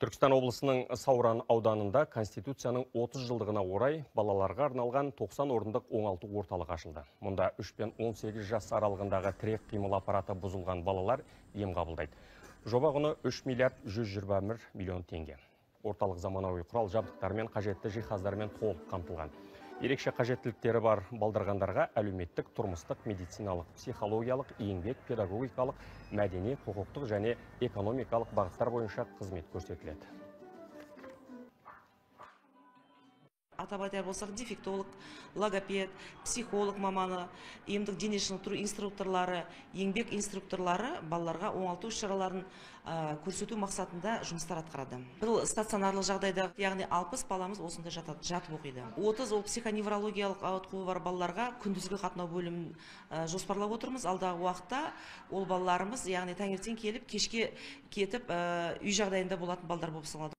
Түркістан облысының Сауран ауданында Конституцияның 30 жылдығына орай балаларға арналған 90 орындық оңалту орталығы ашылды. Мұнда 3 пен 18 жас аралығындағы тірек қимыл аппараты бұзылған балалар ем қабылдайды. Жоба құны 3 миллиард 121 миллион теңге. Орталық заманауи құрал жабдықтармен қажетті жиһаздармен толық қамтылған. Ерекше қажеттіліктері бар балдырғандарға әлеуметтік, тұрмыстық, медициналық, психологиялық, еңбек, педагогикалық, мәдени, құқықтық және экономикалық бағыттар бойынша қызмет көрсетіледі. Атап айтар болсақ, дефектолог, логопед, психолог маманы, емдік дене шынықтыру инструкторлары, еңбек инструкторлары балаларға оңалту іс-шараларын көрсету мақсатында жұмыстар атқарады. Бұл стационарлық жағдайда, яғни 60 баламыз осында жатып оқиды. 30 ол психоневрологиялық ауытқуы бар балаларға күндізгі қатынау бөлімін жоспарлап отырмыз. Алдағы уақытта ол балаларымыз, яғни таңертең келіп, кешке кетіп, үй жағдайында болатын балалар болып саналады.